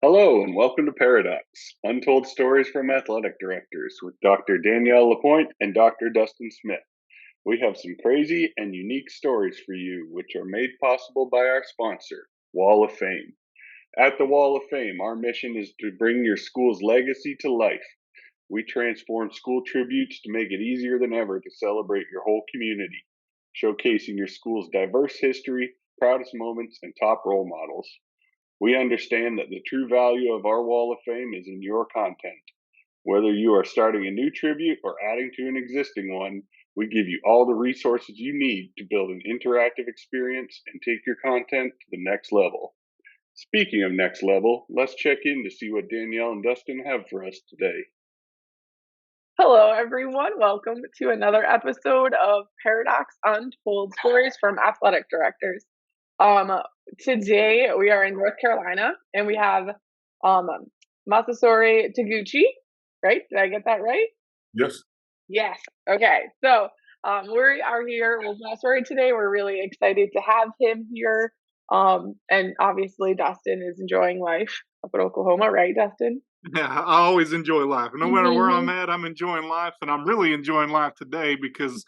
Hello and welcome to Paradox, Untold Stories from Athletic Directors with Dr. Danielle Lapointe and Dr. Dustin Smith. We have some crazy and unique stories for you, which are made possible by our sponsor, Wall of Fame. At the Wall of Fame, our mission is to bring your school's legacy to life. We transform school tributes to make it easier than ever to celebrate your whole community, showcasing your school's diverse history, proudest moments, and top role models. We understand that the true value of our Wall of Fame is in your content. Whether you are starting a new tribute or adding to an existing one, we give you all the resources you need to build an interactive experience and take your content to the next level. Speaking of next level, let's check in to see what Danielle and Dustin have for us today. Hello, everyone. Welcome to another episode of Paradox Untold Stories from Athletic Directors. Um, Today we are in North Carolina and we have um, Masanori Toguchi, right? Did I get that right? Yes. Yes. Okay. So we are here with Masanori today. We're really excited to have him here. And obviously, Dustin is enjoying life up in Oklahoma, right, Dustin? Yeah, I always enjoy life. No matter where I'm at, I'm enjoying life, and I'm really enjoying life today because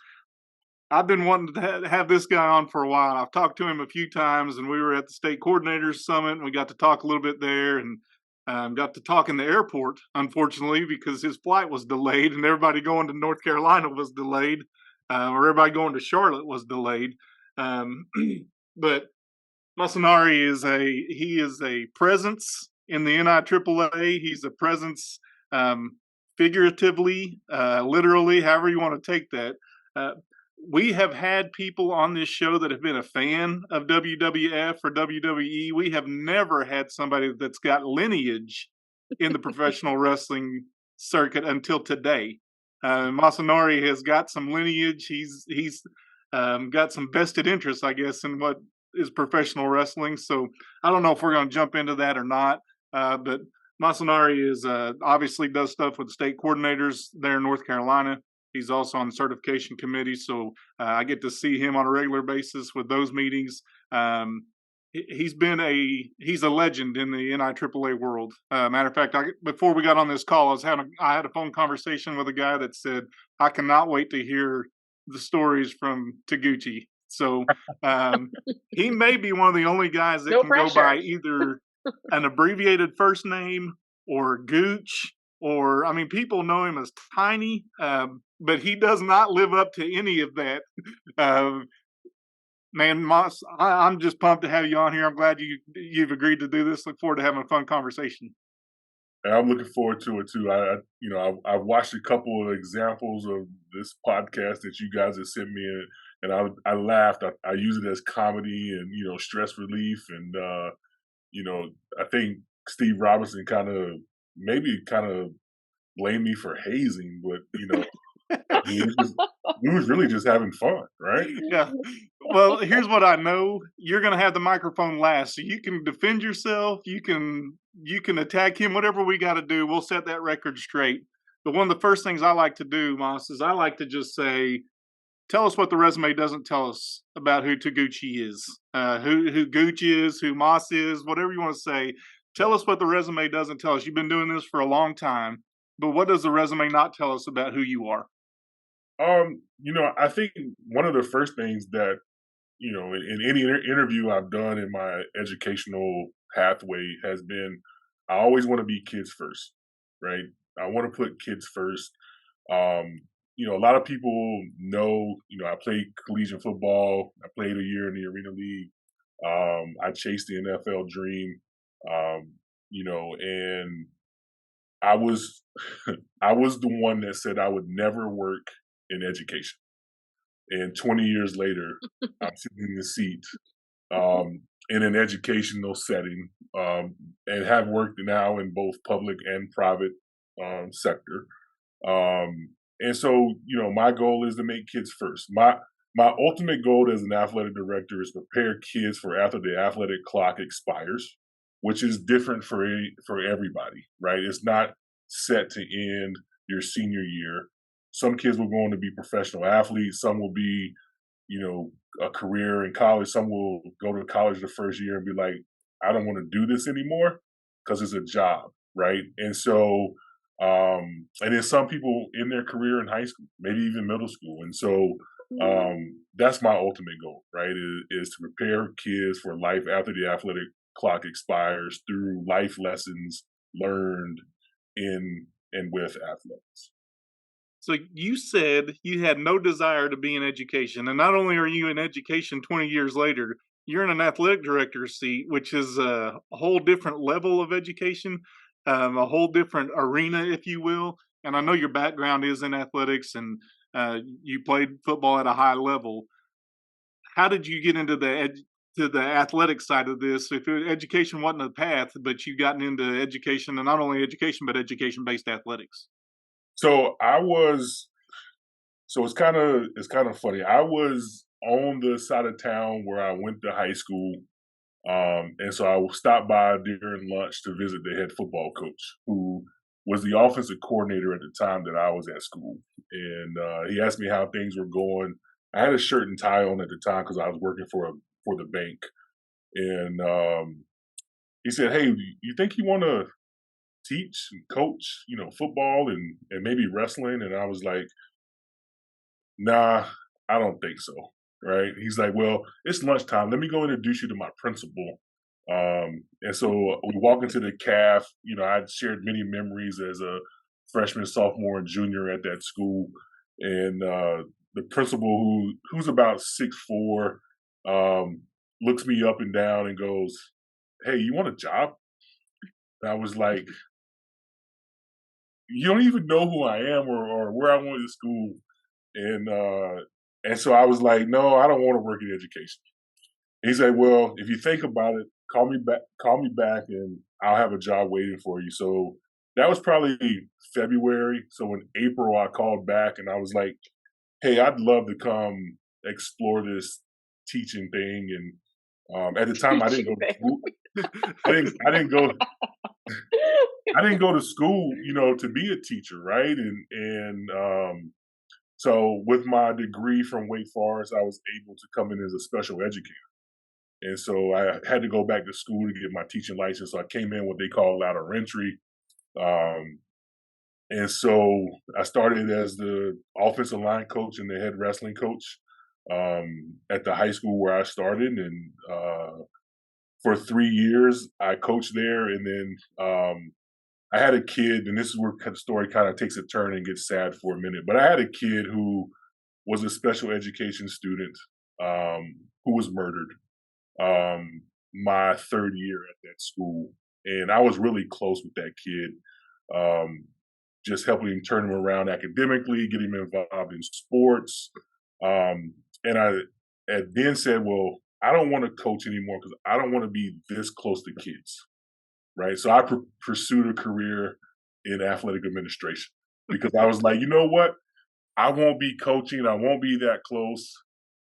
I've been wanting to have this guy on for a while. I've talked to him a few times, and we were at the state coordinators summit, and we got to talk a little bit there, and got to talk in the airport, unfortunately, because his flight was delayed, and everybody going to North Carolina was delayed, or everybody going to Charlotte was delayed. Um, but Masanari is a presence in the NIAAA. He's a presence, figuratively, literally, however you want to take that. Uh, we have had people on this show that have been a fan of WWF or WWE. We have never had somebody that's got lineage in the professional wrestling circuit until today. Masanori has got some lineage. He's got some vested interest, I guess, in what is professional wrestling. So I don't know if we're going to jump into that or not. But Masanari is obviously does stuff with the state coordinators there in North Carolina. He's also on the certification committee, so I get to see him on a regular basis with those meetings. He's a legend in the NIAAA world. Matter of fact, before we got on this call, I had a phone conversation with a guy that said I cannot wait to hear the stories from Taguchi. So he may be one of the only guys that No can go by pressure. either an abbreviated first name or Gooch, or I mean, people know him as Tiny, but he does not live up to any of that. Uh, Man, Moss, I'm just pumped to have you on here. I'm glad you've agreed to do this. Look forward to having a fun conversation. And I'm looking forward to it too. I've watched a couple of examples of this podcast that you guys have sent me, and I laughed. I use it as comedy and stress relief, and I think Steve Robinson kind of blamed me for hazing, but we was really just having fun, right? Yeah. Well, here's what I know. You're going to have the microphone last, so you can defend yourself. You can attack him. Whatever we got to do, we'll set that record straight. But one of the first things I like to do, Moss, is I like to just say, tell us what the resume doesn't tell us about who Taguchi is, who Gooch is, who Moss is, whatever you want to say. Tell us what the resume doesn't tell us. You've been doing this for a long time, but what does the resume not tell us about who you are? I think one of the first things that in any interview I've done in my educational pathway has been I always want to be kids first, right? I want to put kids first. A lot of people know, I played collegiate football. I played a year in the Arena League. I chased the NFL dream. And I was I was the one that said I would never work in education. And 20 years later, I'm sitting in the seat in an educational setting, and have worked now in both public and private sector. And so, my goal is to make kids first. My ultimate goal as an athletic director is prepare kids for after the athletic clock expires, which is different for everybody, right? It's not set to end your senior year. Some kids will go on to be professional athletes. Some will be, a career in college. Some will go to college the first year and be like, I don't want to do this anymore. because it's a job, right? And so, and then some people in their career in high school, maybe even middle school. And so, that's my ultimate goal, right? Is to prepare kids for life after the athletic clock expires through life lessons learned in and with athletics. So you said you had no desire to be in education, and not only are you in education 20 years later, you're in an athletic director's seat, which is a whole different level of education, a whole different arena, if you will. And I know your background is in athletics, and you played football at a high level. How did you get into to the athletic side of this? If education wasn't a path, but you gotten into education, and not only education, but education-based athletics. So I was So it's kind of funny. I was on the side of town where I went to high school, and so I would stop by during lunch to visit the head football coach, who was the offensive coordinator at the time that I was at school. And he asked me how things were going. I had a shirt and tie on at the time because I was working for the bank, and he said, "Hey, you think you want to teach and coach, football and maybe wrestling?" And I was like, "Nah, I don't think so." Right? He's like, "Well, it's lunchtime. Let me go introduce you to my principal." And so we walk into the calf. I'd shared many memories as a freshman, sophomore, and junior at that school. And the principal, who's about 6'4", looks me up and down and goes, "Hey, you want a job?" And I was like, "You don't even know who I am or where I went to school." And so I was like, "No, I don't want to work in education." He said, "Well, if you think about it, call me back, and I'll have a job waiting for you." So that was probably February. So in April, I called back and I was like, "Hey, I'd love to come explore this teaching thing." And at the time, I didn't go Teaching to thing. school. I didn't go to school, to be a teacher, right? And so with my degree from Wake Forest, I was able to come in as a special educator. And so I had to go back to school to get my teaching license. So I came in what they call lateral entry. Um, and so I started as the offensive line coach and the head wrestling coach at the high school where I started. And for 3 years, I coached there. And then I had a kid, and this is where the story kind of takes a turn and gets sad for a minute. But I had a kid who was a special education student who was murdered my third year at that school. And I was really close with that kid, just helping him turn him around academically, get him involved in sports. And I and then said, "Well, I don't want to coach anymore because I don't want to be this close to kids." Right. So I pursued a career in athletic administration because I was like, you know what? I won't be coaching. I won't be that close.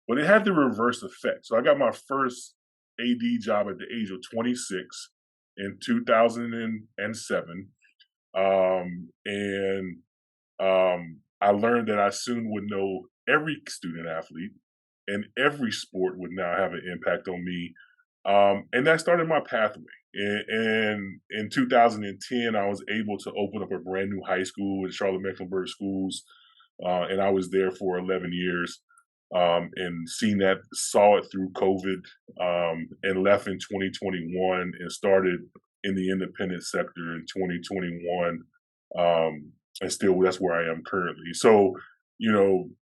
But it had the reverse effect. So I got my first AD job at the age of 26 in 2007. And I learned that I soon would know every student athlete and every sport would now have an impact on me. And that started my pathway. And in 2010, I was able to open up a brand new high school in Charlotte Mecklenburg Schools. And I was there for 11 years and saw it through COVID and left in 2021 and started in the independent sector in 2021. And still, that's where I am currently. So,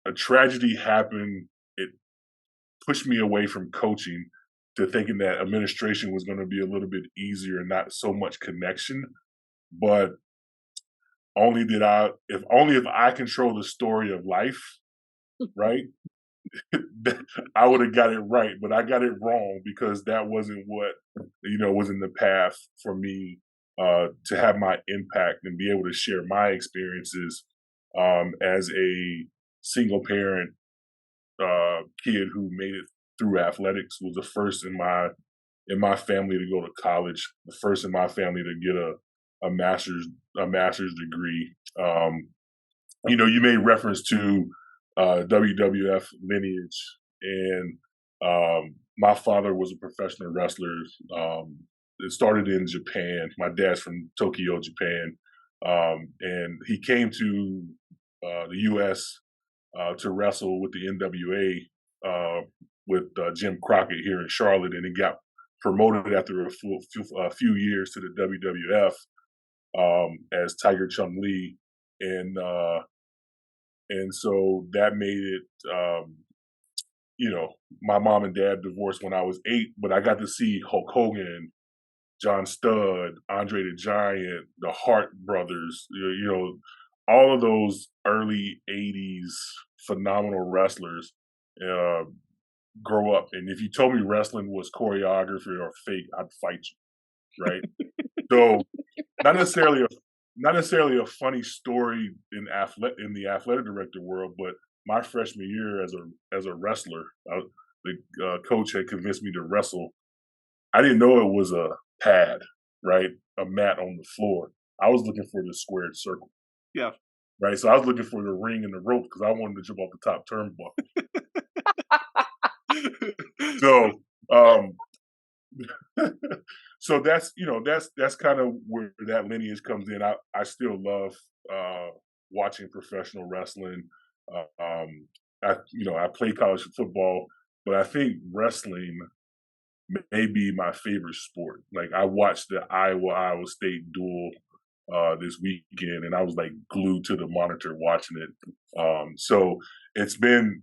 a tragedy happened. It pushed me away from coaching to thinking that administration was going to be a little bit easier and not so much connection. But if I control the story of life, right? I would have got it right, but I got it wrong because that wasn't what was in the path for me to have my impact and be able to share my experiences as a single parent kid who made it through athletics. Was the first in my family to go to college, the first in my family to get a master's degree. You made reference to WWF lineage, and my father was a professional wrestler. it started in Japan. My dad's from Tokyo, Japan, and he came to the U.S. To wrestle with the NWA with Jim Crockett here in Charlotte, and he got promoted after a few years to the WWF as Tiger Chung Lee, and so that made it. My mom and dad divorced when I was 8, but I got to see Hulk Hogan, John Studd, Andre the Giant, the Hart brothers, all of those early 80s phenomenal wrestlers grow up. And if you told me wrestling was choreography or fake, I'd fight you, right? So not necessarily a funny story in the athletic director world, but my freshman year as a wrestler, the coach had convinced me to wrestle. I didn't know it was a pad, right? A mat on the floor. I was looking for the squared circle. Yeah. Right. So I was looking for the ring and the rope because I wanted to jump off the top turnbuckle. So, so that's kind of where that lineage comes in. I still love watching professional wrestling. I play college football, but I think wrestling may be my favorite sport. Like I watched the Iowa State duel this weekend, and I was like glued to the monitor watching it. So it's been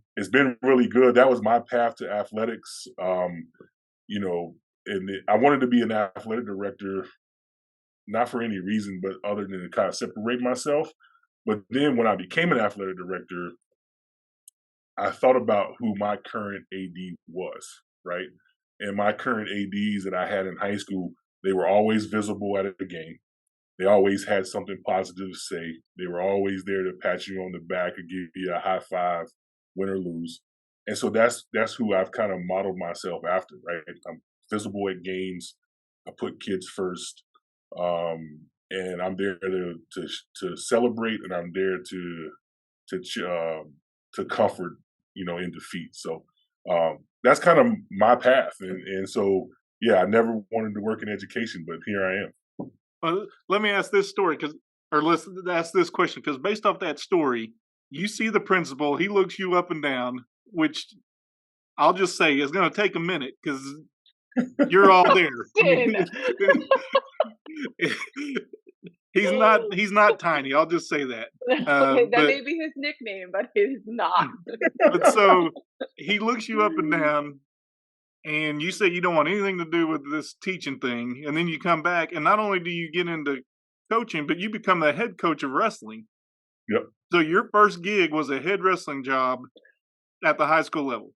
really good. That was my path to athletics. And I wanted to be an athletic director, not for any reason, but other than to kind of separate myself. But then when I became an athletic director, I thought about who my current AD was, right? And my current ADs that I had in high school, they were always visible at a game. They always had something positive to say. They were always there to pat you on the back and give you a high five, win or lose. And so that's who I've kind of modeled myself after, right? I'm visible at games. I put kids first, and I'm there to celebrate, and I'm there to comfort, in defeat. So that's kind of my path, and so yeah, I never wanted to work in education, but here I am. Well, let me ask this story let's ask this question because based off that story, you see the principal, he looks you up and down, which I'll just say is going to take a minute because you're all there. He's not tiny. I'll just say that. Okay, that may be his nickname, but he's not. But so he looks you up and down, and you say you don't want anything to do with this teaching thing, and then you come back, and not only do you get into coaching, but you become the head coach of wrestling. Yep. So your first gig was a head wrestling job at the high school level.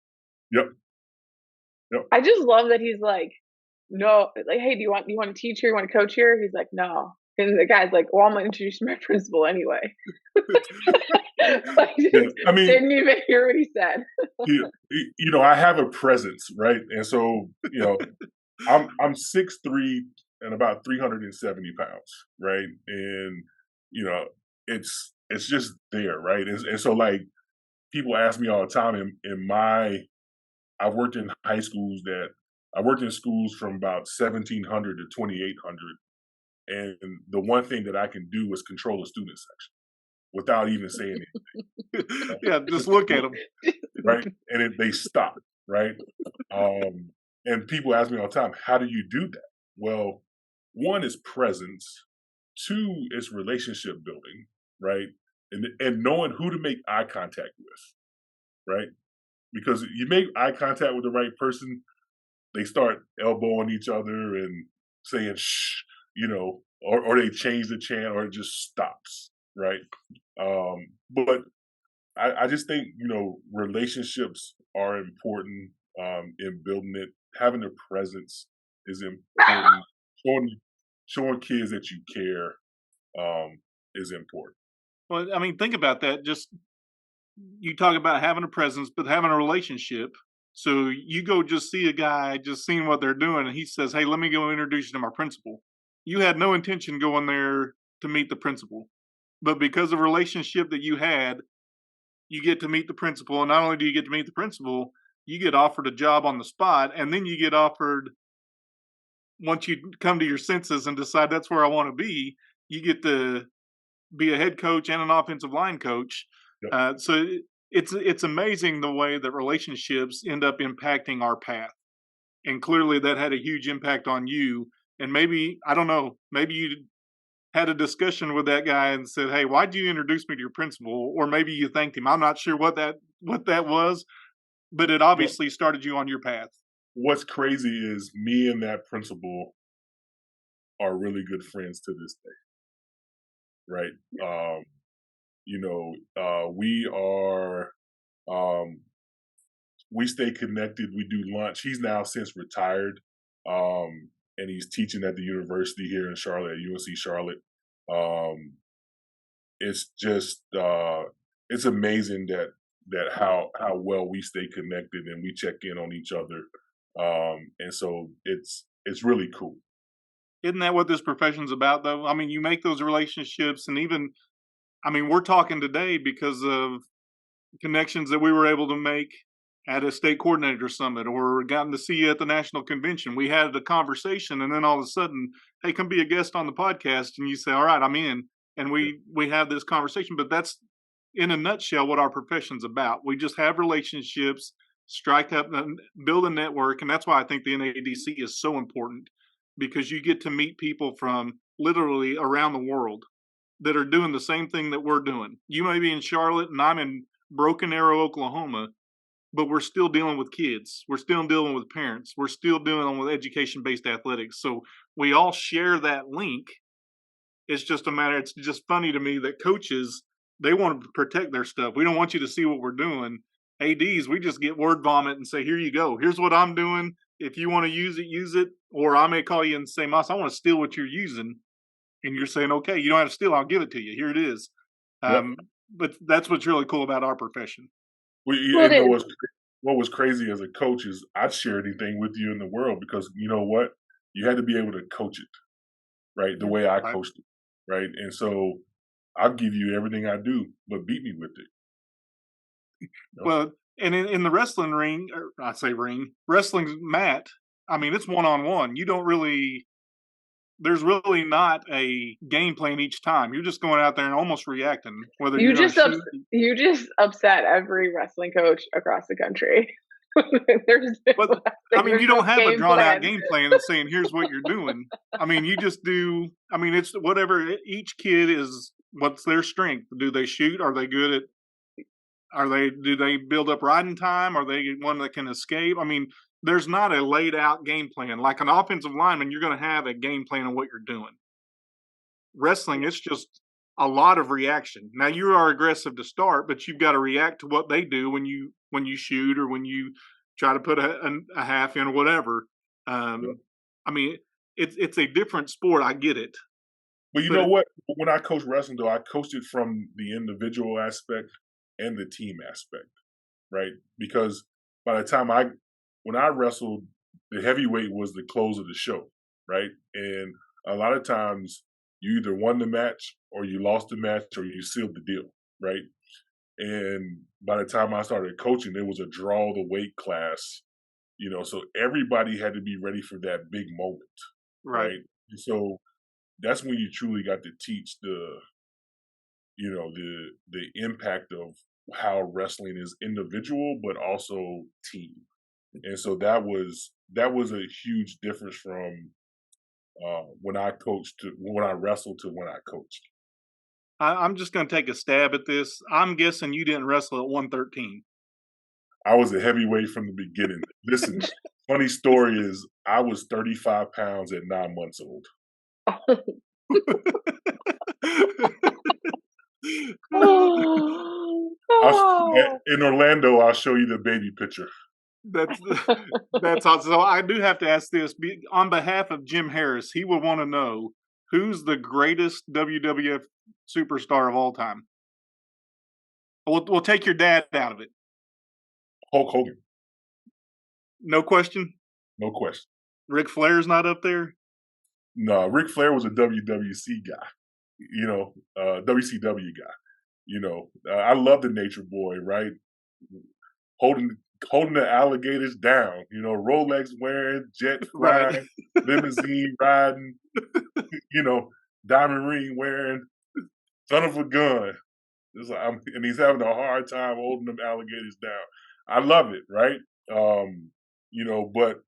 Yep. I just love that he's like, no, like, hey, do you want to teach here? You want to coach here? He's like, no. And the guy's like, well, I'm gonna introduce you to my principal anyway. Like, yeah, I mean, didn't even hear what he said. I have a presence, right? And so, I'm 6'3" and about 370 pounds, right? And it's just there, right? And so, like, people ask me all the time. I've worked in I worked in schools from about 1700 to 2800. And the one thing that I can do is control a student section without even saying anything. Yeah, just look at them. Right? And they stop, right? And people ask me all the time, how do you do that? Well, one is presence. Two is relationship building, right? And knowing who to make eye contact with, right? Because you make eye contact with the right person, they start elbowing each other and saying, shh, or they change the chant, or it just stops, right? But I just think, relationships are important in building it. Having a presence is important. Showing kids that you care is important. Well, I mean, think about that. Just you talk about having a presence, but having a relationship. So you go just see a guy, just seeing what they're doing, and he says, hey, let me go introduce you to my principal. You had no intention going there to meet the principal. But because of the relationship that you had, you get to meet the principal. And not only do you get to meet the principal, you get offered a job on the spot, and then you get offered once you come to your senses and decide that's where I want to be, you get to be a head coach and an offensive line coach. Yep. So it's amazing the way that relationships end up impacting our path. And clearly that had a huge impact on you. And maybe, I don't know, maybe you had a discussion with that guy and said, "Hey, why'd you introduce me to your principal?" Or maybe you thanked him. I'm not sure what that was, but it Well, obviously started you on your path. what's crazy is me and that principal are really good friends to this day, right? We are, um, we stay connected. We do lunch. He's now since retired, and he's teaching at the university here in Charlotte, at UNC Charlotte. Um, it's just, it's amazing that how well we stay connected and we check in on each other, and so it's really cool. Isn't that what this profession's about, though? I mean, you make those relationships, and even, I mean, we're talking today because of connections that we were able to make at a state coordinator summit or gotten to see you at the national convention. We had a conversation, and then all of a sudden, hey, come be a guest on the podcast, and you say, "All right, I'm in," and Yeah. we have this conversation. But that's in a nutshell what our profession's about. We just have relationships, strike up, and build a network, and that's why I think the NADC is so important, because you get to meet people from literally around the world that are doing the same thing that we're doing. You may be in Charlotte and I'm in Broken Arrow, Oklahoma, but we're still dealing with kids. We're still dealing with parents. We're still dealing with education-based athletics. So we all share that link. It's just a matter, it's just funny to me that coaches, they want to protect their stuff. We don't want you to see what we're doing. ADs, we just get word vomit and say, "Here you go. Here's what I'm doing. If you want to use it, use it." Or I may call you and say, "Moss, I want to steal what you're using." And you're saying, "Okay, you don't have to steal. I'll give it to you. Here it is." Yep. But that's what's really cool about our profession. We Well, it and know is. what was crazy as a coach is I'd share anything with you in the world because you know what? You had to be able to coach it, right? The way I Right? coached it, right? And so I'll give you everything I do, but beat me with it. You know? Well, and in the wrestling ring, or I say ring, wrestling mat, I mean, it's one on one. You don't really, there's really not a game plan each time. You're just going out there and almost reacting, whether You you're going to just shoot. you just upset every wrestling coach across the country. But I mean, There's you no don't have a game drawn out plan. game plan and saying, "Here's what you're doing." I mean, you just do. I mean, it's whatever each kid is. What's their strength? Do they shoot? Are they good at? Do they build up riding time? Are they one that can escape? I mean, there's not a laid out game plan. Like an offensive lineman, you're going to have a game plan on what you're doing. Wrestling, it's just a lot of reaction. Now you are aggressive to start, but you've got to react to what they do when you shoot or when you try to put a half in or whatever. Yeah. I mean, it's a different sport. I get it, But you but know what? When I coached wrestling, though, I coached it from the individual aspect and the team aspect, right? Because by the time when I wrestled, the heavyweight was the close of the show, right? And a lot of times you either won the match or you lost the match or you sealed the deal, right? And by the time I started coaching, it was a draw the weight class, so everybody had to be ready for that big moment, right. right? And so that's when you truly got to teach the impact of how wrestling is individual but also team. And so that was a huge difference from when I coached to when I wrestled to when I coached. I'm just going to take a stab at this. I'm guessing you didn't wrestle at 113. I was a heavyweight from the beginning. Listen, funny story is I was 35 pounds at 9 months old. Oh, oh. In Orlando, I'll show you the baby picture. That's that's awesome. So I do have to ask this on behalf of Jim Harris. He would want to know who's the greatest WWF superstar of all time. We'll take your dad out of it. Hulk Hogan, No question. no question. Ric Flair's not up there. No, Ric Flair was a WWC guy, WCW guy. I love the Nature Boy, right? Holding holding the alligators down. You know, Rolex wearing, jet Right. flying, limousine riding. You know, diamond ring wearing, son of a gun. It's like and he's having a hard time holding them alligators down. I love it, right? You know, but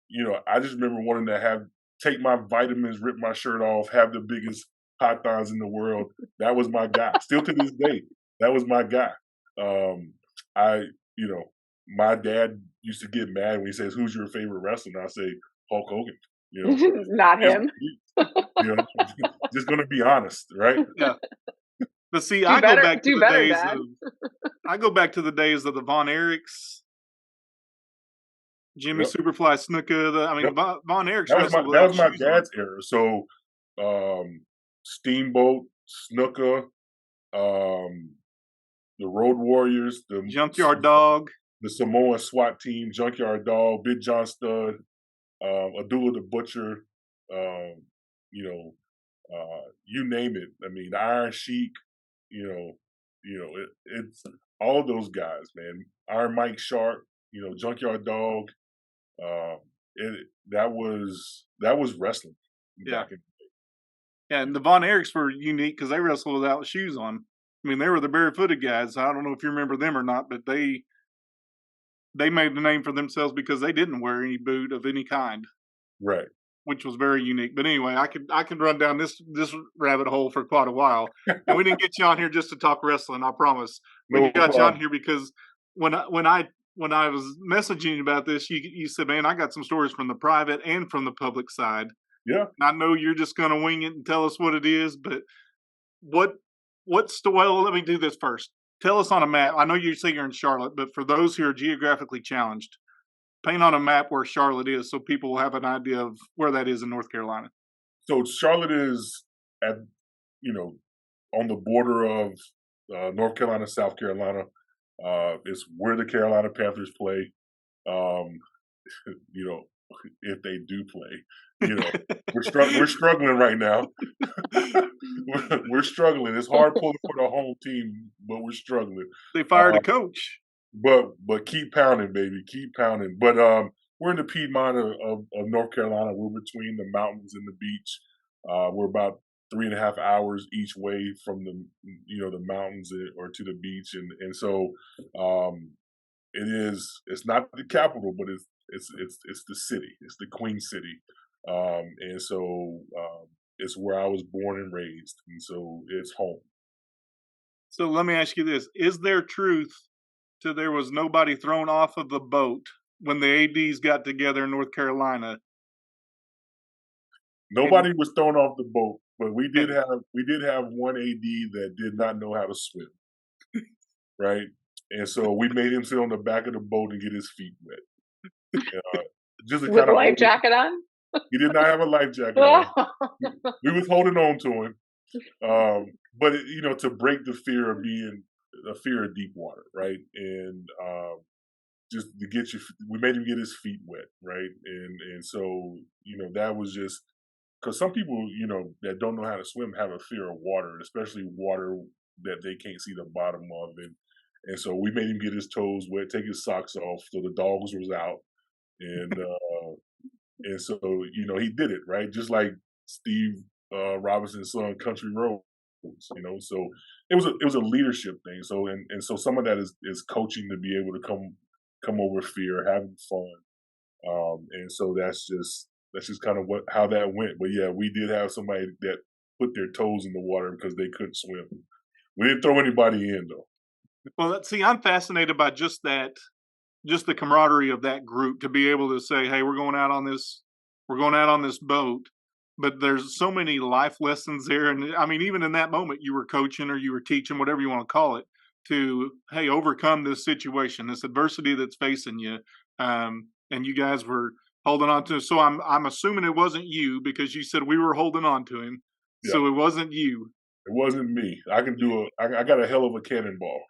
you know, I just remember wanting to take my vitamins, rip my shirt off, have the biggest pythons in the world. That was my guy. Still to this day, that was my guy. I, you know, my dad used to get mad when he says, "Who's your favorite wrestler?" And I say Hulk Hogan. You know, Not him. you know, just gonna be honest, right? Yeah. But see, Do I go better, back to do the better, days Dad. I go back to the days of the Von Erichs, Jimmy Yep. Superfly Snuka. Yep. Von Erichs That was wrestled that without was my shoes on. dad's era. So, Steamboat, Snuka, the Road Warriors, Junkyard Dog. the Samoan SWAT team, Junkyard Dog, Big John Stud, Abdullah the Butcher, you know, you name it. I mean, the Iron Sheik, it's all those guys, man. Iron Mike Sharp, you know, Junkyard Dog. That was wrestling. Yeah. Back in, Yeah, and the Von Erichs were unique because they wrestled without shoes on. I mean, they were the barefooted guys. I don't know if you remember them or not, but they made the name for themselves because they didn't wear any boot of any kind, right. which was very unique. But anyway, I could run down this rabbit hole for quite a while, and we didn't get you on here just to talk wrestling. I promise. We No got you on problem. here because when I was messaging you about this, you said, "Man, I got some stories from the private and from the public side." Yeah. And I know you're just going to wing it and tell us what it is, but well, let me do this first. Tell us on a map. I know you say you're in Charlotte, but for those who are geographically challenged, paint on a map where Charlotte is so people will have an idea of where that is in North Carolina. So Charlotte is at, you know, on the border of North Carolina, South Carolina. It's where the Carolina Panthers play. You know, if they do play, you know, we're struggling right now. we're struggling. It's hard pulling for the home team, but we're struggling. They fired a coach. But keep pounding, baby, keep pounding. But we're in the Piedmont of North Carolina. We're between the mountains and the beach. We're about 3.5 hours each way from the mountains or to the beach, and so it's not the capital, but it's the city. It's the Queen City, and so it's where I was born and raised, and so it's home. So let me ask you this: is there truth to there was nobody thrown off of the boat when the ADs got together in North Carolina? Nobody was thrown off the boat, but we did have one AD that did not know how to swim, right? And so we made him sit on the back of the boat and get his feet wet. Just to With kind a of life jacket on? He did not have a life jacket on. We was holding on to him, but to break the fear of fear of deep water, right? And just to we made him get his feet wet, right? And so that was just because some people that don't know how to swim have a fear of water, especially water that they can't see the bottom of, and so we made him get his toes wet, take his socks off, so the dogs was out, and so he did it right, just like Steve Robinson's son, Country Roads. So it was a leadership thing. So and so some of that is coaching to be able to come over fear, having fun, and so that's just kind of how that went. But yeah, we did have somebody that put their toes in the water because they couldn't swim. We didn't throw anybody in though. Well, see, I'm fascinated by just the camaraderie of that group to be able to say, "Hey, we're going out on this boat." But there's so many life lessons there, and I mean, even in that moment, you were coaching or you were teaching, whatever you want to call it, to overcome this situation, this adversity that's facing you, and you guys were holding on to. So I'm assuming it wasn't you because you said we were holding on to him, Yeah. so it wasn't you. It wasn't me. I got a hell of a cannonball.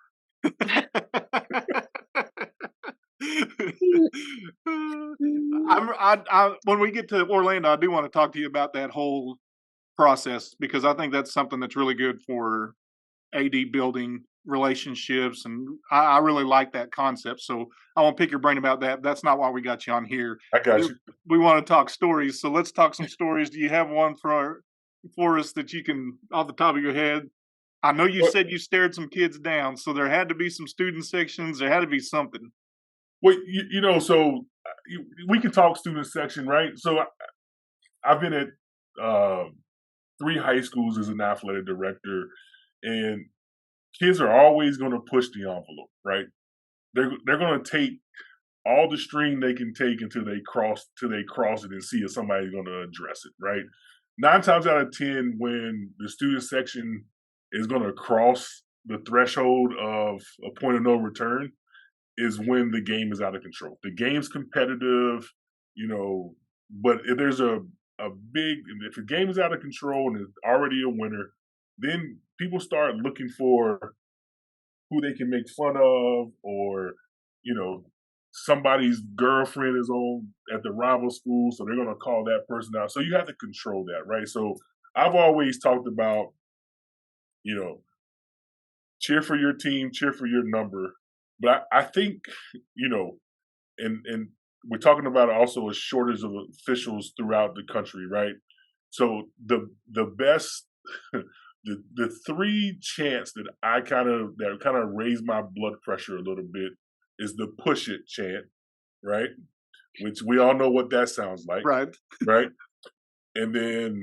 When we get to Orlando, I do want to talk to you about that whole process because I think that's something that's really good for AD building relationships, and I really like that concept. So I want to pick your brain about that. That's not why we got you on here. I got you. We want to talk stories. So let's talk some stories. Do you have one for us that you can, off the top of your head? I know you said you stared some kids down, so there had to be some student sections. There had to be something. Well, so we can talk student section, right? So I've been at 3 high schools as an athletic director, and kids are always going to push the envelope, right? They're going to take all the string they can take until they cross it and see if somebody's going to address it, right? 9 times out of 10, when the student section is going to cross the threshold of a point of no return, is when the game is out of control. The game's competitive, but if there's if the game is out of control and is already a winner, then people start looking for who they can make fun of, or somebody's girlfriend is on at the rival school, so they're going to call that person out. So you have to control that, right? So I've always talked about, cheer for your team, cheer for your number. But I think, and we're talking about also a shortage of officials throughout the country, right? So the best, the 3 chants that kind of raise my blood pressure a little bit is the push it chant, right? Which we all know what that sounds like, right? Right, and then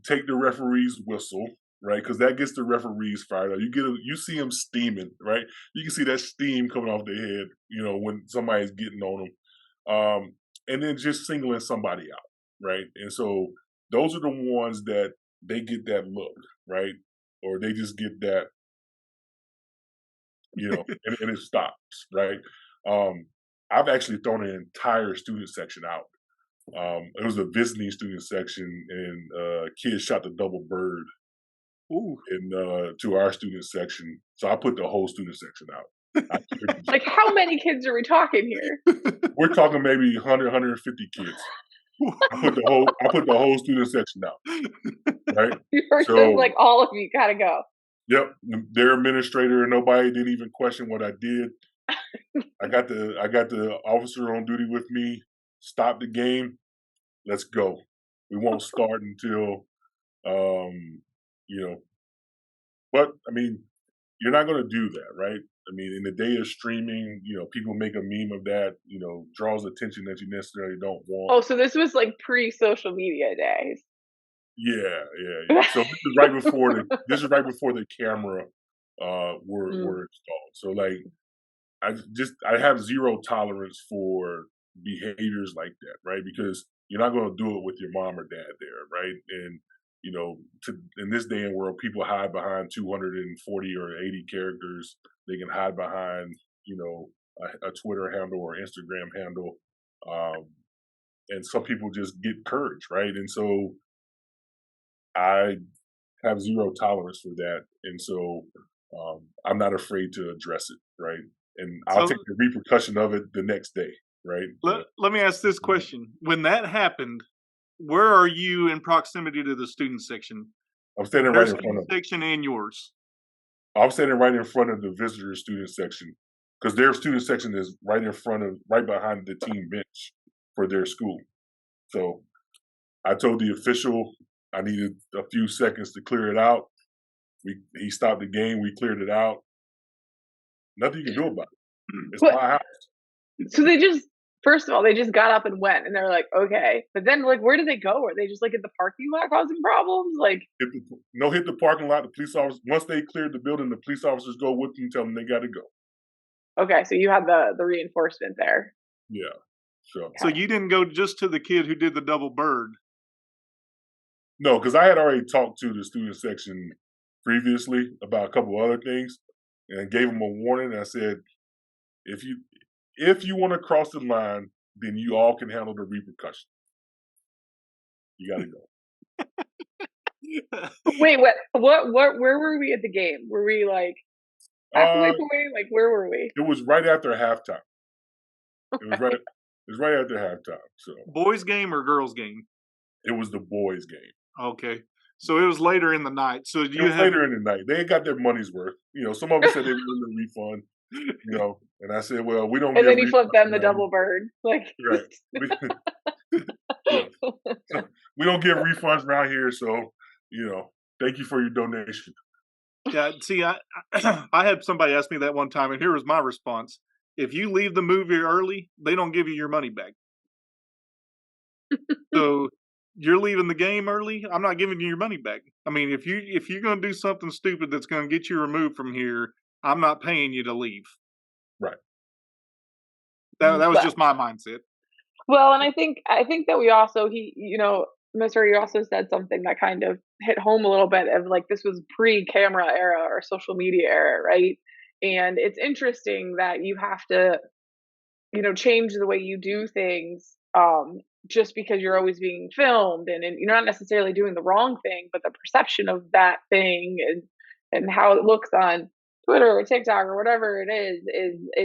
take the referee's whistle, right? Because that gets the referees fired up. You see them steaming, right? You can see that steam coming off their head, when somebody's getting on them. And then just singling somebody out, right? And so those are the ones that they get that look, right? Or they just get that, and it stops, right? I've actually thrown an entire student section out. It was a visiting student section, and kids shot the double bird to our student section. So I put the whole student section out. Like, how many kids are we talking here? We're talking maybe 100, 150 kids. I put the whole student section out. Right? You were just like, all of you gotta go. Yep. Their administrator, nobody didn't even question what I did. I got the officer on duty with me. Stop the game. Let's go. We won't start until but I mean, you're not going to do that, right? I mean, in the day of streaming, people make a meme of that, draws attention that you necessarily don't want. Oh, so this was like pre-social media days. Yeah. So this is right before the camera were installed. So like, I have zero tolerance for behaviors like that, right? Because you're not going to do it with your mom or dad there, right? And in this day and world, people hide behind 240 or 80 characters. They can hide behind, a Twitter handle or Instagram handle. And some people just get courage, right? And so I have zero tolerance for that. And so I'm not afraid to address it, right? And I'll take the repercussion of it the next day, right? Let me ask this question. When that happened, where are you in proximity to the student section? I'm standing right in front of section and yours. I'm standing right in front of the visitor student section, because their student section is right behind the team bench for their school. So I told the official I needed a few seconds to clear it out. He stopped the game. We cleared it out. Nothing you can do about it. It's my house. So first of all, they just got up and went, and they're like, okay. But then, like, where did they go? Were they just like in the parking lot causing problems? Like, hit the parking lot. The police officers, once they cleared the building, the police officers go with them, tell them they got to go. Okay, so you had the reinforcement there. Yeah. So you didn't go just to the kid who did the double bird? No, because I had already talked to the student section previously about a couple other things, and gave them a warning. I said, if you want to cross the line, then you all can handle the repercussions. You got to go. Wait, what? Where were we at the game? Were we like halfway point? Like, where were we? It was right after halftime. Okay. It was right after halftime. So, boys game or girls game? It was the boys game. Okay. So it was later in the night. So It was later in the night. They got their money's worth. Some of them said they wanted a refund. And I said, well, we don't And give then he flipped refunds them the around double bird. Like, here. Right. Yeah. We don't give refunds around here, so thank you for your donation. Yeah, see, I I had somebody ask me that one time, and here was my response: if you leave the movie early, they don't give you your money back. So you're leaving the game early, I'm not giving you your money back. I mean, if you're going to do something stupid that's going to get you removed from here, I'm not paying you to leave. Right. That was just my mindset. Well, and I think that we also Mr. You also said something that kind of hit home a little bit of like this was pre-camera era or social media era, right? And it's interesting that you have to, change the way you do things just because you're always being filmed and you're not necessarily doing the wrong thing, but the perception of that thing and how it looks on Twitter or TikTok or whatever it is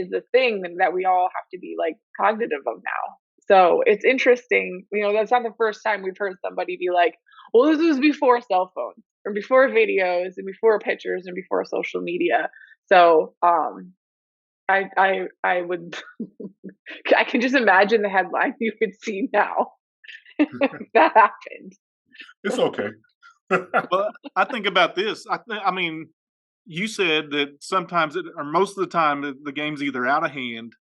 the thing that we all have to be like cognitive of now. So it's interesting, that's not the first time we've heard somebody be like, well, this was before cell phones or before videos and before pictures and before social media. So I would I can just imagine the headline you would see now if that happened. It's okay. Well, I think about this. I mean, you said that sometimes or most of the time the game's either out of hand,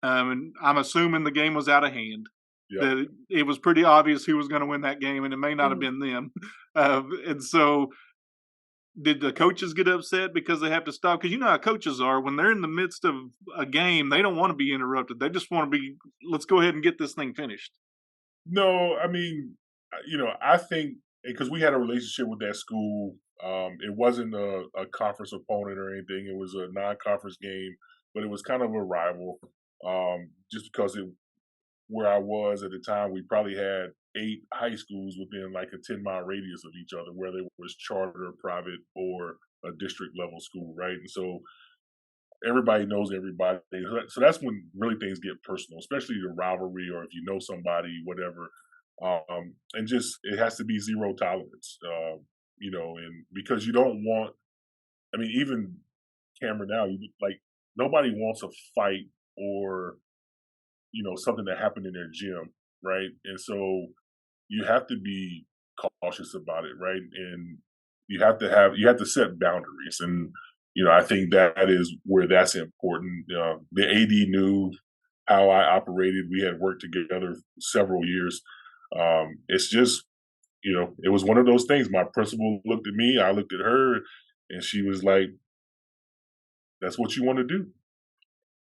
and I'm assuming the game was out of hand. Yep. That it was pretty obvious who was going to win that game, and it may not have been them. And so, did the coaches get upset because they have to stop? Because you know how coaches are when they're in the midst of a game, they don't want to be interrupted. They just want to be, let's go ahead and get this thing finished. No, I mean, I think because we had a relationship with that school, it wasn't a conference opponent or anything. It was a non-conference game, but it was kind of a rival. Just because where I was at the time, we probably had 8 high schools within like a 10-mile radius of each other, whether it was charter, private, or a district level school, right? And so everybody knows everybody. So that's when really things get personal, especially the rivalry or if you know somebody, whatever. And just it has to be zero tolerance, and because you don't want. I mean, even Cameron now, like nobody wants a fight or something that happened in their gym, right? And so you have to be cautious about it, right? And you have to set boundaries, and I think that is where that's important. The AD knew how I operated. We had worked together several years. It's just it was one of those things. My principal looked at me, I looked at her, and she was like, "That's what you want to do."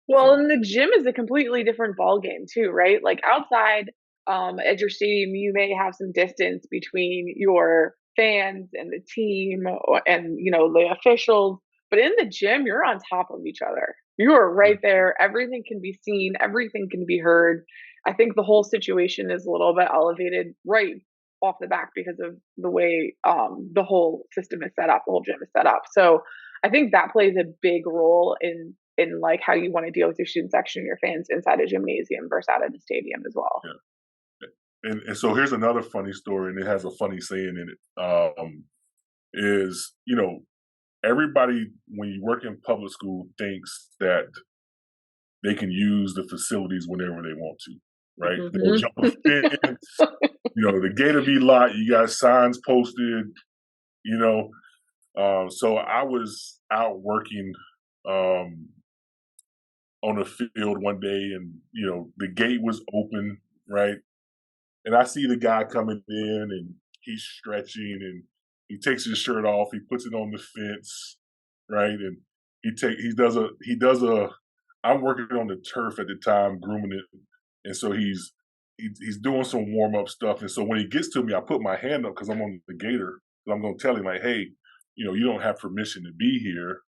Well, and the gym is a completely different ball game too, right? Like outside at your stadium, you may have some distance between your fans and the team and the officials, but in the gym, you're on top of each other. You are right there. Everything can be seen, everything can be heard. I think the whole situation is a little bit elevated right off the back because of the way the whole system is set up, the whole gym is set up. So I think that plays a big role in like how you want to deal with your student section and your fans inside a gymnasium versus out of the stadium as well. Yeah. And so here's another funny story, and it has a funny saying in it. Is everybody when you work in public school thinks that they can use the facilities whenever they want to, right? They'll jump a fence, the gate will be locked. You got signs posted, So I was out working on the field one day, and the gate was open, right? And I see the guy coming in, and he's stretching, and he takes his shirt off, he puts it on the fence, right? And he does a. I'm working on the turf at the time, grooming it, and so he's doing some warm up stuff. And so when he gets to me, I put my hand up because I'm on the gator. And I'm going to tell him like, hey, you don't have permission to be here,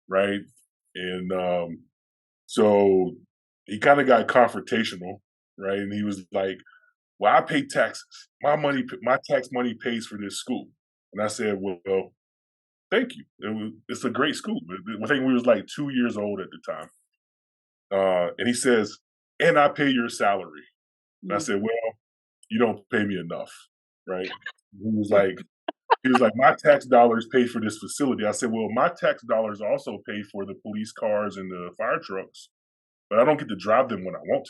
right? And so he kind of got confrontational, right? And he was like, well, I pay taxes. My tax money pays for this school. And I said, well, thank you. It's a great school. I think we was like 2 years old at the time. And he says, and I pay your salary. And I said, well, you don't pay me enough, right? He was like, He was like, my tax dollars pay for this facility. I said, well, my tax dollars also pay for the police cars and the fire trucks, but I don't get to drive them when I want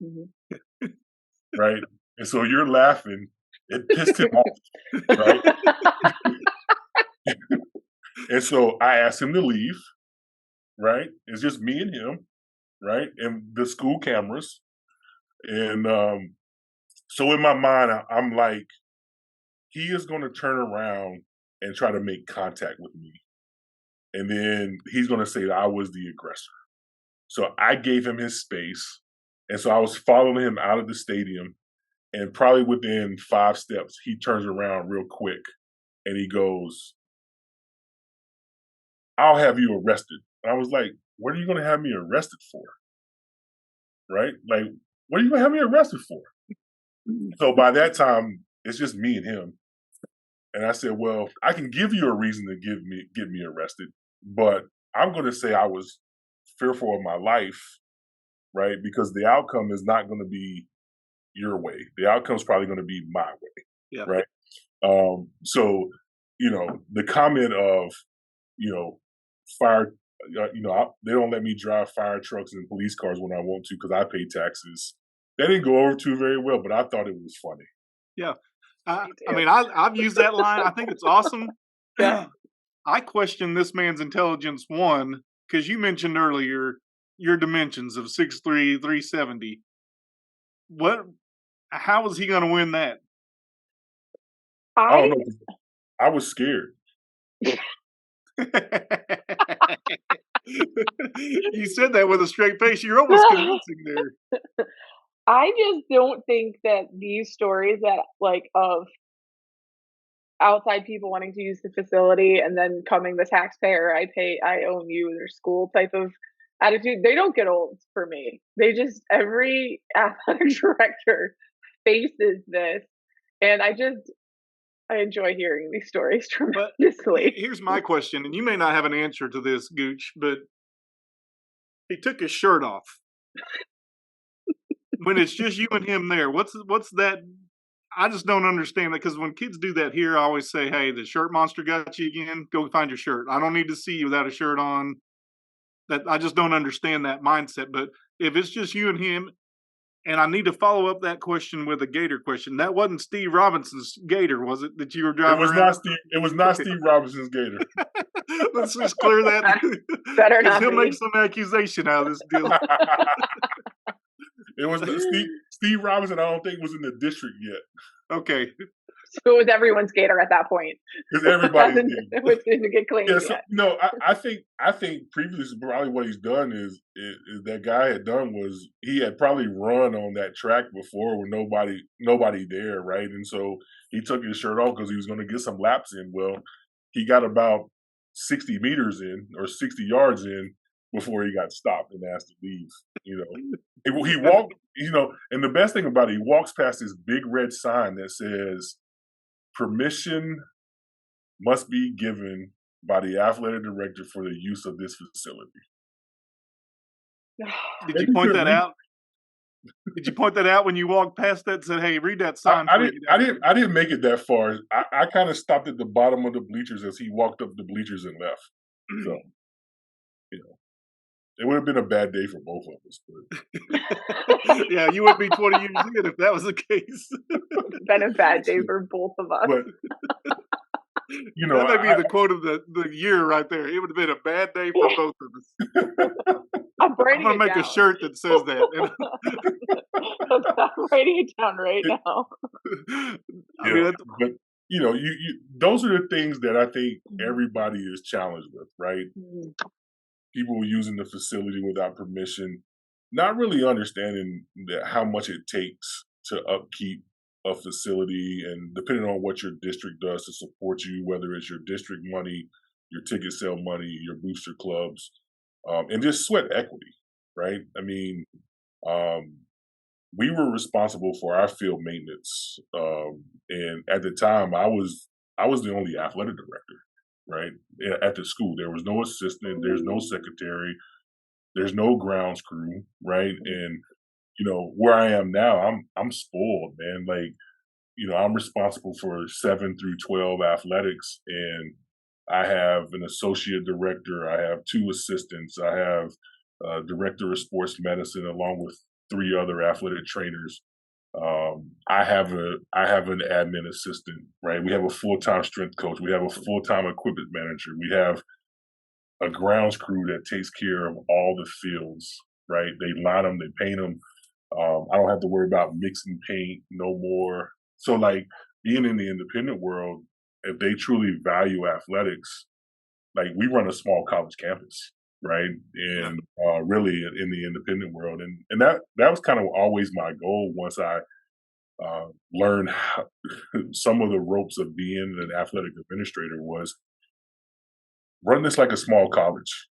to, right? And so you're laughing. It pissed him off, right? And so I asked him to leave, right? It's just me and him, right? And the school cameras. And so in my mind, I'm like, he is going to turn around and try to make contact with me. And then he's going to say that I was the aggressor. So I gave him his space. And so I was following him out of the stadium. And probably within 5 steps, he turns around real quick and he goes, I'll have you arrested. And I was like, what are you going to have me arrested for? Right? Like, what are you going to have me arrested for? So by that time, it's just me and him. And I said, well, I can give you a reason to get me arrested, but I'm going to say I was fearful of my life, right? Because the outcome is not going to be your way. The outcome is probably going to be my way, Yeah. right? So, the comment of, fire, they don't let me drive fire trucks and police cars when I want to because I pay taxes. That didn't go over too very well, but I thought it was funny. Yeah. I mean, I've used that line. I think it's awesome. Yeah. I question this man's intelligence, one, because you mentioned earlier your dimensions of 6'3", 370. How was he going to win that? I don't know. I was scared. You said that with a straight face. You're almost convincing there. I just don't think that these stories of outside people wanting to use the facility and then coming the taxpayer, I own you, their school type of attitude, they don't get old for me. Every athletic director faces this, and I enjoy hearing these stories tremendously. Here's my question, and you may not have an answer to this, Gooch, but he took his shirt off. When it's just you and him there, what's that? I just don't understand that, because when kids do that here, I always say, hey, the shirt monster got you again. Go find your shirt. I don't need to see you without a shirt on. That I just don't understand that mindset. But if it's just you and him, and I need to follow up that question with a Gator question. That wasn't Steve Robinson's Gator, was it, that you were driving around? It was not Steve Robinson's Gator. Let's just clear that. Better not. He'll make some accusation out of this deal. It was Steve Robinson. I don't think was in the district yet. Okay. So it was everyone's Gator at that point. It's everybody's Gator. It didn't get cleaned yet. I think previously probably what he's done is that guy had done was he had probably run on that track before with nobody there, right? And so he took his shirt off because he was going to get some laps in. Well, he got about 60 meters in or 60 yards in before he got stopped and asked to leave. He walked, and the best thing about it, he walks past this big red sign that says, permission must be given by the athletic director for the use of this facility. Did you point that out? Did you point that out when you walked past that and said, hey, read that sign? I didn't make it that far. I kind of stopped at the bottom of the bleachers as he walked up the bleachers and left. So, it would have been a bad day for both of us. But. Yeah, you would be 20 years in if that was the case. Been a bad day for both of us. But, that may be the quote of the year right there. It would have been a bad day for both of us. I'm going to make a shirt that says that. I'm writing it down right now. But those are the things that I think everybody is challenged with, right? People using the facility without permission, not really understanding how much it takes to upkeep a facility, and depending on what your district does to support you, whether it's your district money, your ticket sale money, your booster clubs, and just sweat equity, right? I mean, we were responsible for our field maintenance, and at the time, I was the only athletic director. Right at the school, there was no assistant, there's no secretary, there's no grounds crew, right? And where I am now, I'm spoiled, man. Like I'm responsible for 7 through 12 athletics, and I have an associate director. I have 2 assistants. I have a director of sports medicine along with 3 other athletic trainers. I have an admin assistant, right? We have a full-time strength coach. We have a full-time equipment manager. We have a grounds crew that takes care of all the fields, right? They line them, they paint them. I don't have to worry about mixing paint no more. So, like, being in the independent world, if they truly value athletics, like, we run a small college campus, right? And really in the independent world, and that was kind of always my goal once I learned how, some of the ropes of being an athletic administrator was run this like a small college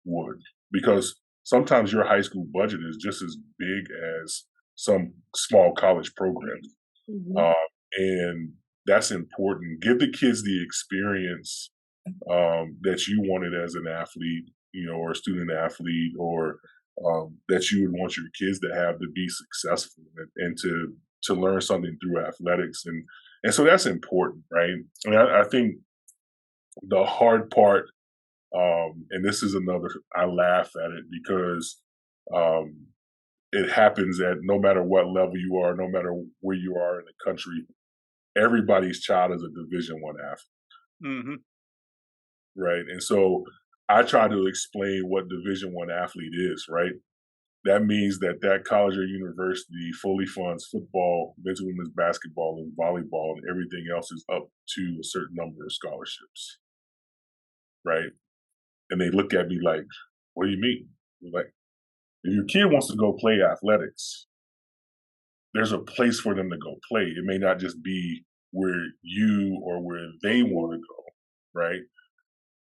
would, because sometimes your high school budget is just as big as some small college programs, Mhm. uh, and that's important. Give the kids the experience that you wanted as an athlete, or a student athlete, or that you would want your kids to have to be successful and to learn something through athletics, and so that's important, right? And I think the hard part, and this is another, I laugh at it because um, it happens at no matter what level you are, no matter where you are in the country, everybody's child is a Division 1 athlete, Hmm. right? And so I try to explain what Division 1 athlete is, right? That means that college or university fully funds football, men's and women's basketball, and volleyball, and everything else is up to a certain number of scholarships, right? And they look at me like, "What do you mean?" I'm like, if your kid wants to go play athletics, there's a place for them to go play. It may not just be where you or where they want to go, right?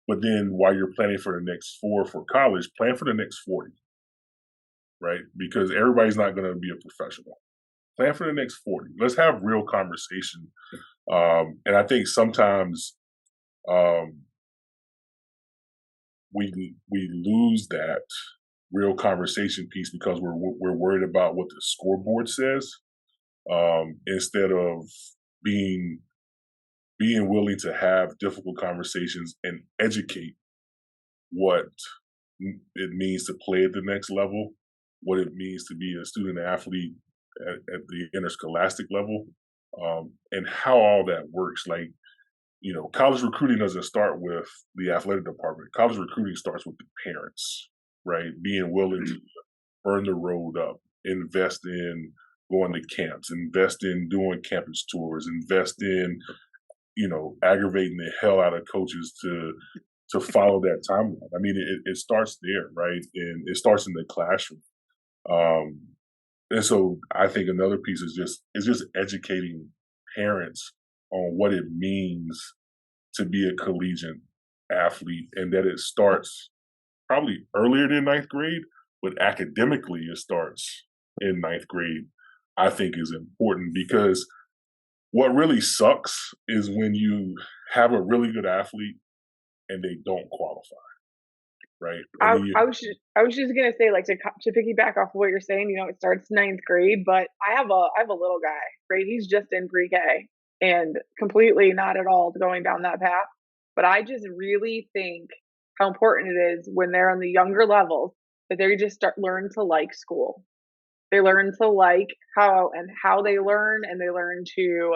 But then while you're planning for the next 4 for college, plan for the next 40, right? Because everybody's not going to be a professional. Plan for the next 40. Let's have real conversation. And I think sometimes um, we lose that real conversation piece because we're worried about what the scoreboard says, instead of being being willing to have difficult conversations and educate what it means to play at the next level, what it means to be a student athlete at the interscholastic level, and how all that works. Like, college recruiting doesn't start with the athletic department. College recruiting starts with the parents, right? Being willing to burn the road up, invest in going to camps, invest in doing campus tours, invest in, aggravating the hell out of coaches to follow that timeline. I mean, it starts there, right? And it starts in the classroom. Um, and so I think another piece is just educating parents on what it means to be a collegiate athlete, and that it starts probably earlier than ninth grade, but academically it starts in ninth grade. I think is important because what really sucks is when you have a really good athlete and they don't qualify, right? And I, then I was just, I was just gonna say, like, to piggyback off of what you're saying. It starts ninth grade, but I have a little guy, right? He's just in pre-K and completely not at all going down that path. But I just really think how important it is when they're on the younger levels that they just start learn to like school. They learn to like how they learn, and they learn to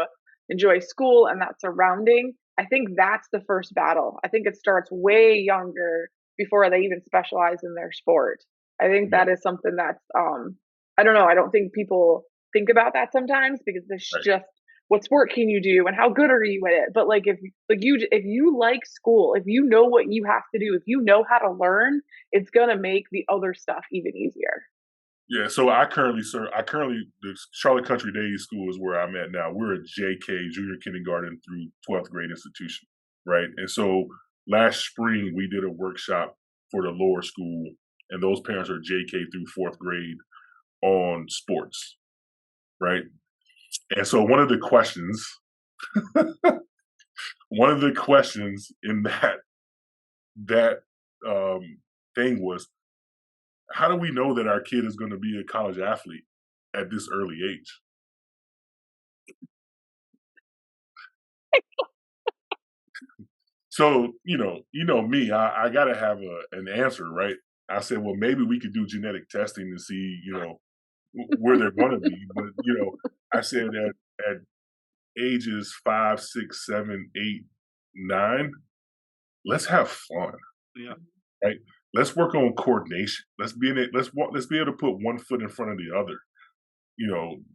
enjoy school and that surrounding. I think that's the first battle. I think it starts way younger before they even specialize in their sport. I think yeah, that is something that's I don't know, I don't think people think about that sometimes because it's right. just what sport can you do and how good are you at it? But like if you like school, if you know what you have to do, if you know how to learn, it's going to make the other stuff even easier. Yeah, so I currently the Charlotte Country Day School is where I'm at now. We're a JK, junior kindergarten through 12th grade institution, right? And so last spring we did a workshop for the lower school, and those parents are JK through 4th grade on sports, right? And so one of the questions in that um, thing was, how do we know that our kid is going to be a college athlete at this early age? So, you know me, I gotta have an answer, right? I said, well, maybe we could do genetic testing to see, where they're gonna be. But, I said at ages 5, 6, 7, 8, 9, let's have fun, Yeah. right? Let's work on coordination. Let's be in it. Let's be able to put one foot in front of the other.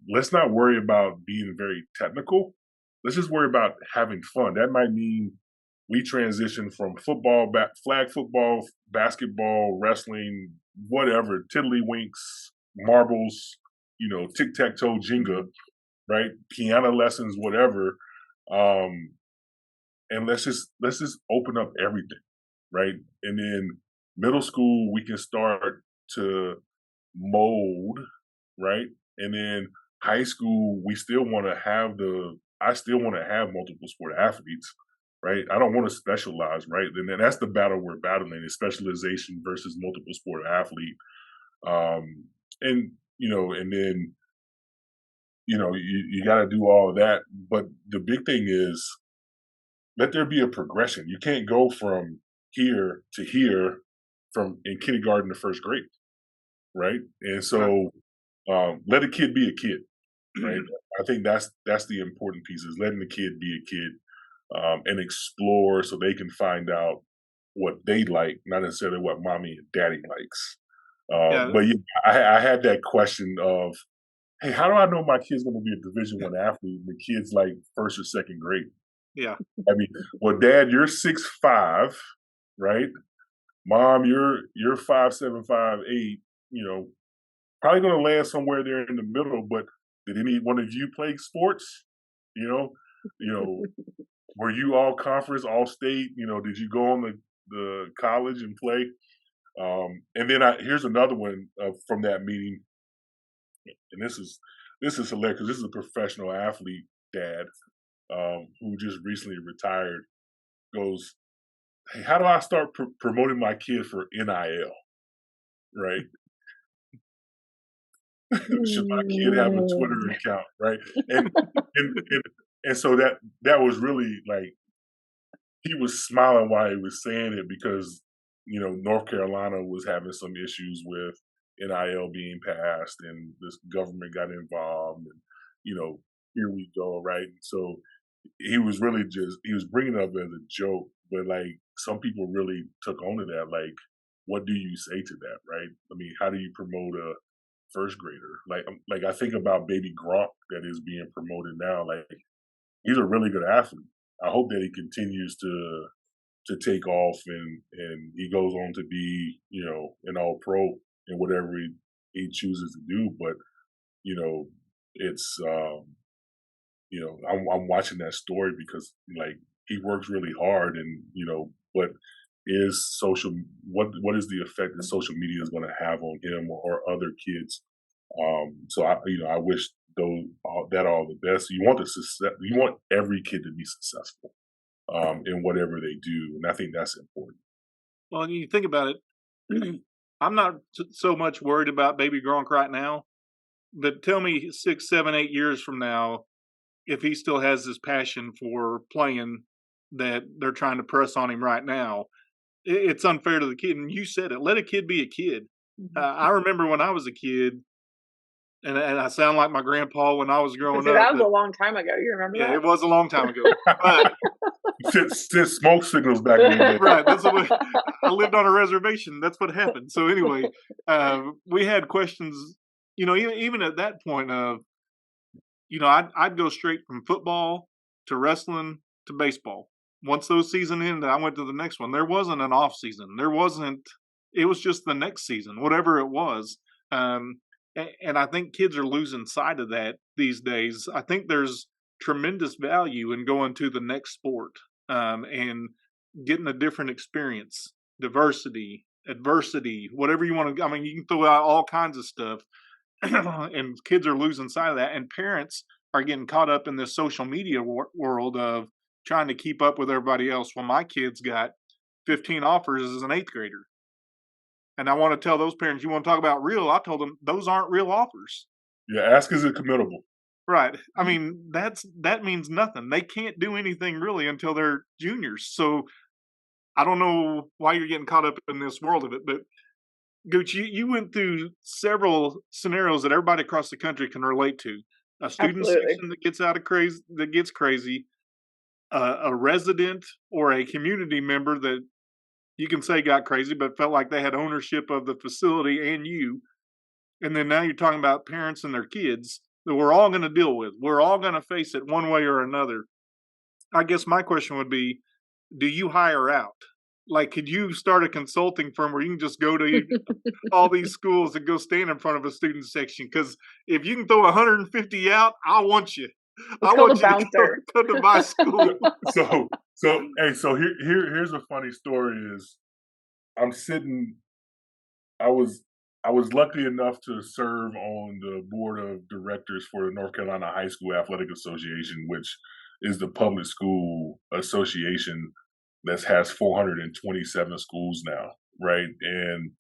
Let's not worry about being very technical. Let's just worry about having fun. That might mean we transition from football, flag football, basketball, wrestling, whatever, tiddlywinks, marbles, tic tac toe, Jenga, right? Piano lessons, whatever. Um, and let's just open up everything, right? And then middle school, we can start to mold, right? And then high school, I still want to have multiple sport athletes, right? I don't want to specialize, right? And then that's the battle we're battling is specialization versus multiple sport athlete. Um, and then, you got to do all of that. But the big thing is let there be a progression. You can't go from here to here from in kindergarten to first grade, right? And Right. so let a kid be a kid, right? I think that's the important piece is letting the kid be a kid and explore so they can find out what they like, not necessarily what mommy and daddy likes. Yeah. But yeah, I had that question of, hey, how do I know my kid's going to be a Division I athlete? The kid's like first or second grade. Yeah. I mean, well, Dad, you're 6'5", right? Mom, you're 5'7", 5'8". Probably going to land somewhere there in the middle. But did any one of you play sports? You know, you know, were you all conference, all state? Did you go on the college and play? And then here's another one from that meeting, and this is hilarious because this is a professional athlete dad who just recently retired. Goes, hey, how do I start promoting my kid for NIL? Right? Should my kid have a Twitter account? Right? And so that was really like he was smiling while he was saying it because North Carolina was having some issues with NIL being passed, and this government got involved, and here we go, right? So he was bringing it up as a joke, but like some people really took on to that. Like, what do you say to that, right? I mean, how do you promote a first grader? Like I think about baby Gronk that is being promoted now. Like he's a really good athlete. I hope that he continues to take off and he goes on to be an all pro in whatever he chooses to do. But it's I'm watching that story because like he works really hard and but is social what is the effect that social media is going to have on him or other kids. So I wish all the best. You want the success, you want every kid to be successful in whatever they do, and I think that's important. Well, you think about it. I'm not so much worried about baby Gronk right now, but tell me 6, 7, 8 years from now, if he still has this passion for playing that they're trying to press on him right now, it's unfair to the kid. And you said it, let a kid be a kid. I remember when I was a kid, and I sound like my grandpa when I was growing up. That was a long time ago. You remember that? Yeah, it was a long time ago. But Send smoke signals back a little bit. right, that's what I lived on a reservation. That's what happened. So anyway, we had questions. Even at that point of, I'd go straight from football to wrestling to baseball. Once those season ended, I went to the next one. There wasn't an off season. There wasn't. It was just the next season, whatever it was. And I think kids are losing sight of that these days. I think there's tremendous value in going to the next sport and getting a different experience, diversity, adversity, whatever you want to. I mean, you can throw out all kinds of stuff, and kids are losing sight of that. And parents are getting caught up in this social media world of trying to keep up with everybody else. Well, my kid's got 15 offers as an 8th grader. And I want to tell those parents, you want to talk about real? I told them those aren't real offers. Yeah, ask is it committable? Right. I mean, that means nothing. They can't do anything really until they're juniors. So I don't know why you're getting caught up in this world of it, but Gooch, you went through several scenarios that everybody across the country can relate to. A student Absolutely. section that gets out of crazy, that gets crazy, a resident or a community member that you can say got crazy, but felt like they had ownership of the facility and you. And then now you're talking about parents and their kids that we're all going to deal with. We're all going to face it one way or another. I guess my question would be, do you hire out? Like, could you start a consulting firm where you can just go to all these schools and go stand in front of a student section? Because if you can throw 150 out, I want you. It's I called a want you to bouncer. come to my school. So here's a funny story is I'm sitting I was I was lucky enough to serve on the board of directors for the North Carolina High School Athletic Association, which is the public school association that has 427 schools now, right? And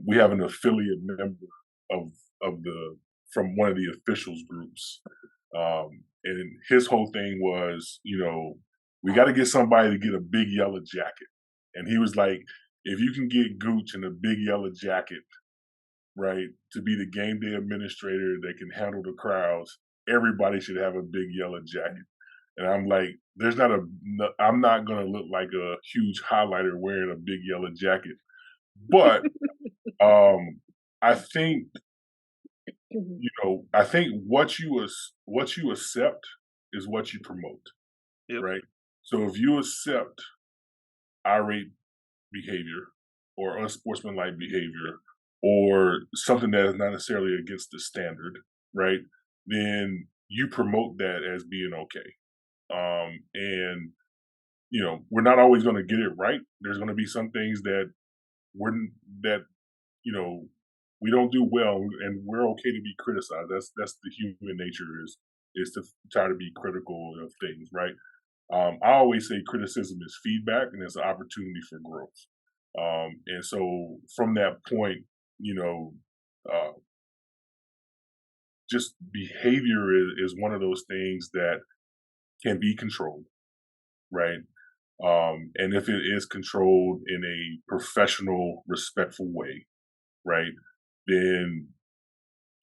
we have an affiliate member of of the from one of the officials groups, and his whole thing was, we got to get somebody to get a big yellow jacket, and he was like, if you can get Gooch in a big yellow jacket, right, to be the game day administrator that can handle the crowds, everybody should have a big yellow jacket. And I'm like, I'm not gonna look like a huge highlighter wearing a big yellow jacket, but I think Mhm. I think what you accept is what you promote, Yep. right? So if you accept irate behavior or unsportsmanlike behavior or something that is not necessarily against the standard, right? Then you promote that as being okay. And we're not always going to get it right. There's going to be some things that we're that you know we don't do well, and we're okay to be criticized. That's the human nature is to try to be critical of things, right? I always say criticism is feedback, and it's an opportunity for growth. And so from that point, you know, uh, just behavior is one of those things that can be controlled, right? And if it is controlled in a professional, respectful way, right, then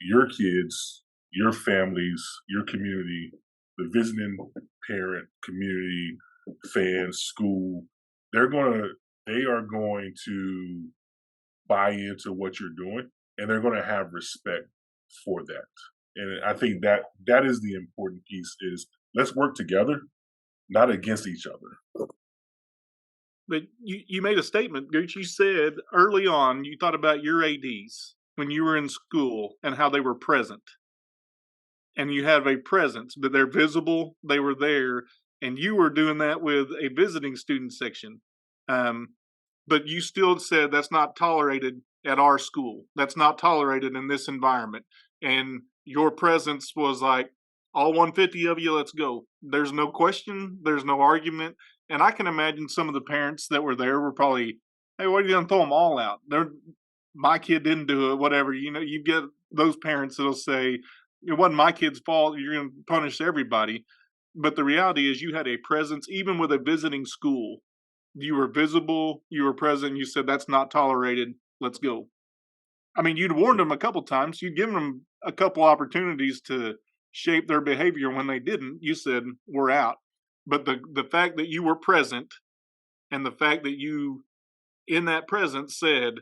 your kids, your families, your community, the visiting parent, community, fans, school, they are going to buy into what you're doing, and they're going to have respect for that. And I think that is the important piece is let's work together, not against each other. But you made a statement, Gooch. You said early on you thought about your ADs when you were in school and how they were present. And you have a presence, but they're visible, they were there, and you were doing that with a visiting student section. Um, but you still said that's not tolerated at our school. That's not tolerated in this environment. And your presence was like, all 150 of you, let's go. There's no question, there's no argument. And I can imagine some of the parents that were there were probably, hey, what are you going to throw them all out? My kid didn't do it, whatever. You get those parents that'll say, it wasn't my kid's fault. You're going to punish everybody. But the reality is, you had a presence, even with a visiting school. You were visible, you were present. You said, that's not tolerated. Let's go. I mean, you'd warned them a couple times. You'd given them a couple opportunities to shape their behavior. When they didn't, you said, we're out. But the fact that you were present and the fact that you, in that presence, said,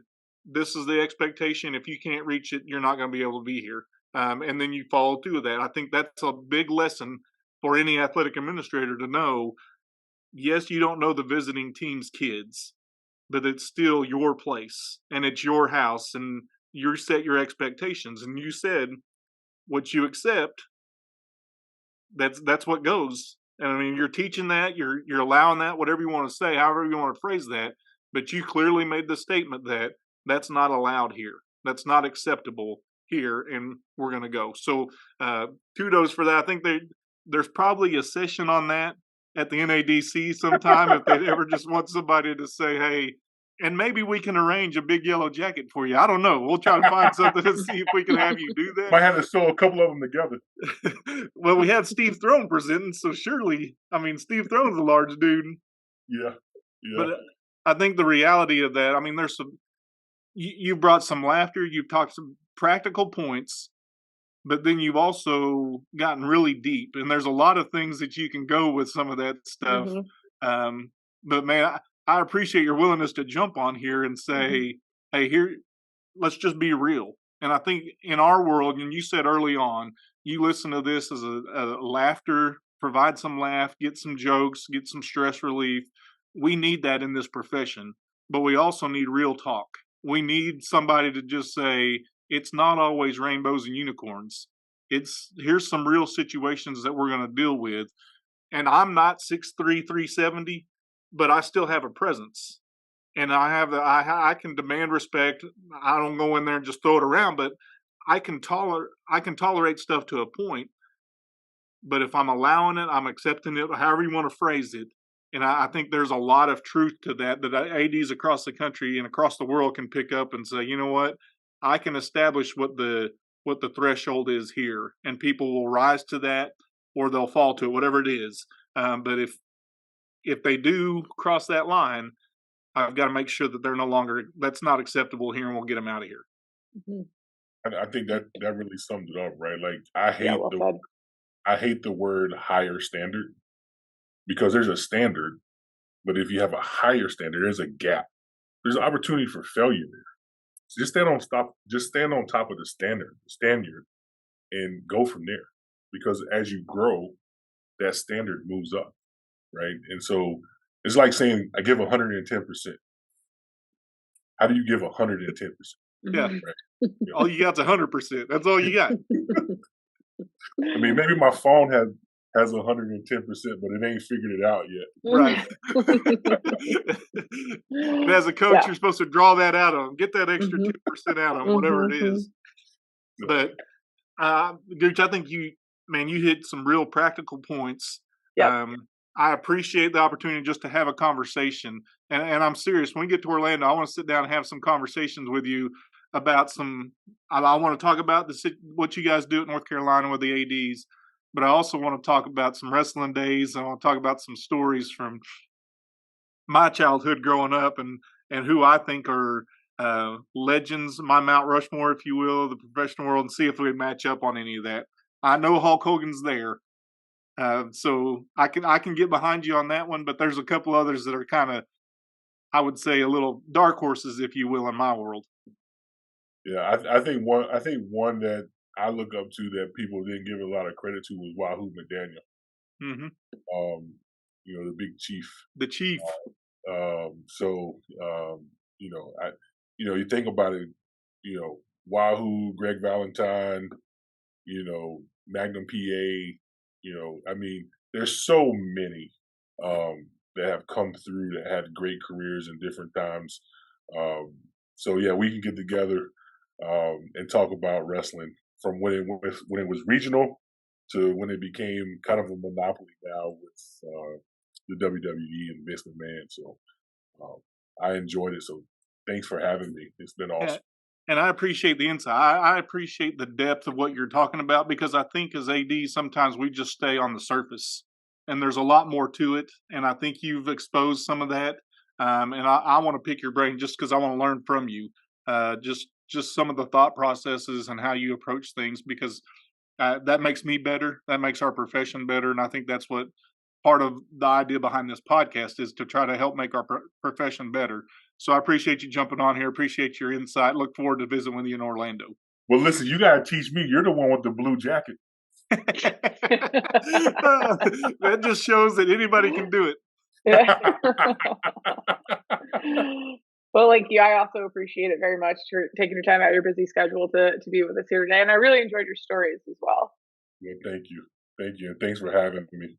this is the expectation. If you can't reach it, you're not going to be able to be here. And then you follow through with that. I think that's a big lesson for any athletic administrator to know. Yes, you don't know the visiting team's kids, but it's still your place and it's your house, and you set your expectations. And you said what you accept, that's what goes. And I mean, you're teaching that, you're allowing that, whatever you want to say, however you want to phrase that. But you clearly made the statement that that's not allowed here. That's not acceptable here, and we're going to go. So kudos for that. I think there's probably a session on that at the NADC sometime if they ever just want somebody to say, hey, And maybe we can arrange a big yellow jacket for you. I don't know. We'll try to find something to see if we can have you do Might that. have to sew a couple of them together. Well, we had Steve Throne presenting, so surely, I mean, Steve Throne's a large dude. Yeah, But yeah. I think the reality of that, I mean, there's some, you brought some laughter, you've talked some practical points, but then you've also gotten really deep, and there's a lot of things that you can go with some of that stuff. Um, but man, I appreciate your willingness to jump on here and say, "Hey, here, let's just be real." And I think in our world, and you said early on, you listen to this as a laughter, provide some laugh, get some jokes, get some stress relief. We need that in this profession, but we also need real talk. We need somebody to just say, it's not always rainbows and unicorns. It's here's some real situations that we're going to deal with. And I'm not 6'3", 370, but I still have a presence. And I can demand respect. I don't go in there and just throw it around, but I can tolerate stuff to a point. But if I'm allowing it, I'm accepting it, however you want to phrase it. And I think there's a lot of truth to that ADs across the country and across the world can pick up and say, you know what, I can establish what the threshold is here, and people will rise to that or they'll fall to it, whatever it is. But if they do cross that line, I've got to make sure that they're no longer, that's not acceptable here, and we'll get them out of here. I think that really sums it up, right? Like I hate the word higher standard, because there's a standard, but if you have a higher standard, there's a gap. There's an opportunity for failure there. So just stand on top of the standard, and go from there. Because as you grow, that standard moves up, right? And so it's like saying I give 110%. How do you give 110%? Yeah. Right? All you got's 100%. That's all you got. I mean, maybe my phone has 110%, but it ain't figured it out yet. Right. And as a coach, you're supposed to draw that out of them, get that extra 10% out of them, whatever it is. But Gooch, I think you hit some real practical points. I appreciate the opportunity just to have a conversation. And I'm serious. When we get to Orlando, I want to sit down and have some conversations with you about I want to talk about what you guys do at North Carolina with the ADs, but I also want to talk about some wrestling days. I want to talk about some stories from my childhood growing up and who I think are legends, my Mount Rushmore, if you will, of the professional world, and see if we match up on any of that. I know Hulk Hogan's there. So I can get behind you on that one, but there's a couple others that are kind of, I would say, a little dark horses, if you will, in my world. Yeah, I think one that I look up to that people didn't give a lot of credit to was Wahoo McDaniel. The big chief. The chief. You think about it, Wahoo, Greg Valentine, Magnum PA, I mean, there's so many that have come through that had great careers in different times. So yeah, we can get together and talk about wrestling from when it was regional to when it became kind of a monopoly now with the WWE and Vince McMahon. So I enjoyed it. So thanks for having me. It's been awesome. And I appreciate the insight. I appreciate the depth of what you're talking about, because I think as AD, sometimes we just stay on the surface, and there's a lot more to it. And I think you've exposed some of that. And I want to pick your brain just because I want to learn from you. Just some of the thought processes and how you approach things, because that makes me better. That makes our profession better. And I think that's what part of the idea behind this podcast is, to try to help make our profession better. So I appreciate you jumping on here. Appreciate your insight. Look forward to visiting with you in Orlando. Well, listen, you got to teach me. You're the one with the blue jacket. That just shows that anybody can do it. Well, like you, I also appreciate it very much for taking your time out of your busy schedule to be with us here today. And I really enjoyed your stories as well. Yeah, thank you. And thanks for having me.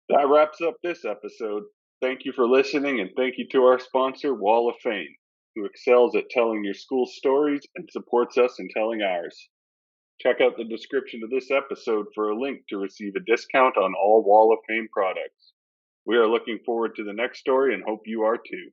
That wraps up this episode. Thank you for listening, and thank you to our sponsor, Wall of Fame, who excels at telling your school stories and supports us in telling ours. Check out the description of this episode for a link to receive a discount on all Wall of Fame products. We are looking forward to the next story and hope you are too.